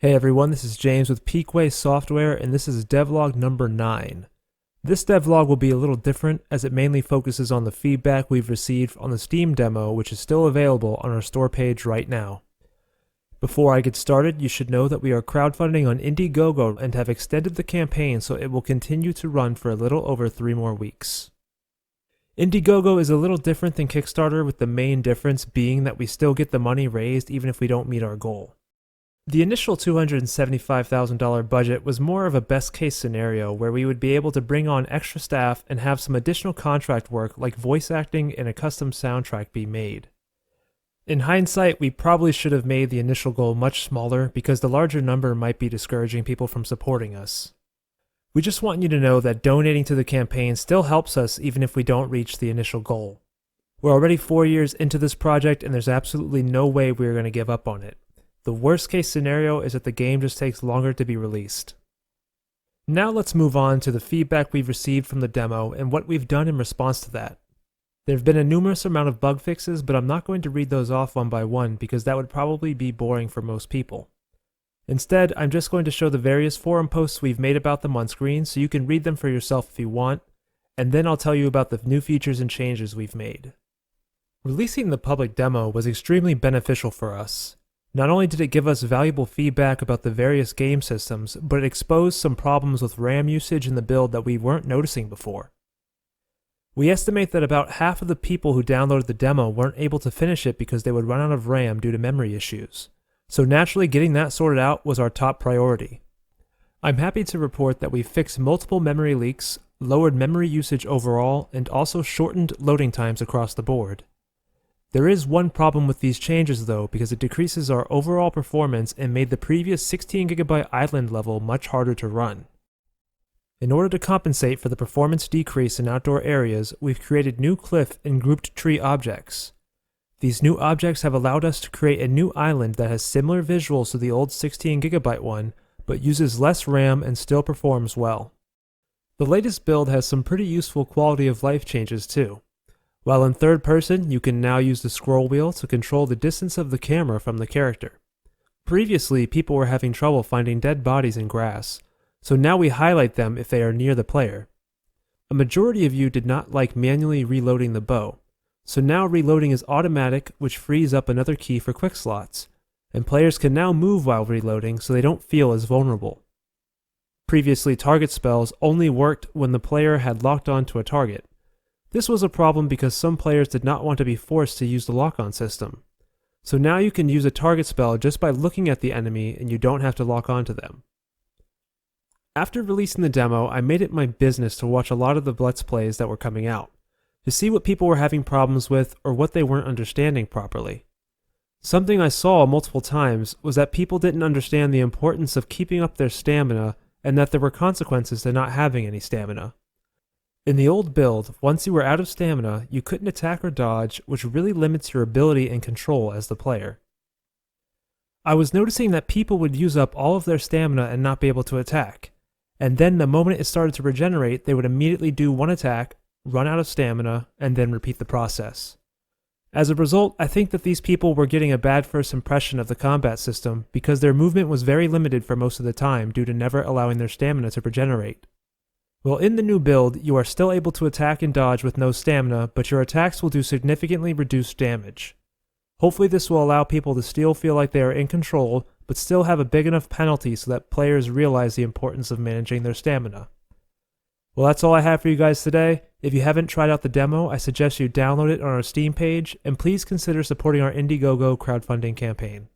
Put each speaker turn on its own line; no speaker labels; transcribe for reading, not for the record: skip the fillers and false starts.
Hey everyone, this is James with Peakway Software, and this is Devlog number 9. This devlog will be a little different as it mainly focuses on the feedback we've received on the Steam demo, which is still available on our store page right now. Before I get started, you should know that we are crowdfunding on Indiegogo and have extended the campaign so it will continue to run for a little over 3 more weeks. Indiegogo is a little different than Kickstarter, with the main difference being that we still get the money raised even if we don't meet our goal. The initial $275,000 budget was more of a best-case scenario where we would be able to bring on extra staff and have some additional contract work like voice acting and a custom soundtrack be made. In hindsight, we probably should have made the initial goal much smaller because the larger number might be discouraging people from supporting us. We just want you to know that donating to the campaign still helps us even if we don't reach the initial goal. We're already 4 years into this project and there's absolutely no way we're going to give up on it. The worst case scenario is that the game just takes longer to be released. Now let's move on to the feedback we've received from the demo and what we've done in response to that. There have been a numerous amount of bug fixes, but I'm not going to read those off one by one because that would probably be boring for most people. Instead, I'm just going to show the various forum posts we've made about them on screen so you can read them for yourself if you want, and then I'll tell you about the new features and changes we've made. Releasing the public demo was extremely beneficial for us. Not only did it give us valuable feedback about the various game systems, but it exposed some problems with RAM usage in the build that we weren't noticing before. We estimate that about half of the people who downloaded the demo weren't able to finish it because they would run out of RAM due to memory issues. So naturally, getting that sorted out was our top priority. I'm happy to report that we fixed multiple memory leaks, lowered memory usage overall, and also shortened loading times across the board. There is one problem with these changes though, because it decreases our overall performance and made the previous 16GB island level much harder to run. In order to compensate for the performance decrease in outdoor areas, we've created new cliff and grouped tree objects. These new objects have allowed us to create a new island that has similar visuals to the old 16GB one, but uses less RAM and still performs well. The latest build has some pretty useful quality of life changes too. While in third person, you can now use the scroll wheel to control the distance of the camera from the character. Previously, people were having trouble finding dead bodies in grass, so now we highlight them if they are near the player. A majority of you did not like manually reloading the bow, so now reloading is automatic, which frees up another key for quick slots, and players can now move while reloading so they don't feel as vulnerable. Previously, target spells only worked when the player had locked onto a target. This was a problem because some players did not want to be forced to use the lock-on system. So now you can use a target spell just by looking at the enemy and you don't have to lock onto them. After releasing the demo, I made it my business to watch a lot of the Let's Plays that were coming out, to see what people were having problems with or what they weren't understanding properly. Something I saw multiple times was that people didn't understand the importance of keeping up their stamina and that there were consequences to not having any stamina. In the old build, once you were out of stamina, you couldn't attack or dodge, which really limits your ability and control as the player. I was noticing that people would use up all of their stamina and not be able to attack, and then the moment it started to regenerate, they would immediately do one attack, run out of stamina, and then repeat the process. As a result, I think that these people were getting a bad first impression of the combat system because their movement was very limited for most of the time due to never allowing their stamina to regenerate. Well, in the new build, you are still able to attack and dodge with no stamina, but your attacks will do significantly reduced damage. Hopefully this will allow people to still feel like they are in control, but still have a big enough penalty so that players realize the importance of managing their stamina. Well, that's all I have for you guys today. If you haven't tried out the demo, I suggest you download it on our Steam page, and please consider supporting our Indiegogo crowdfunding campaign.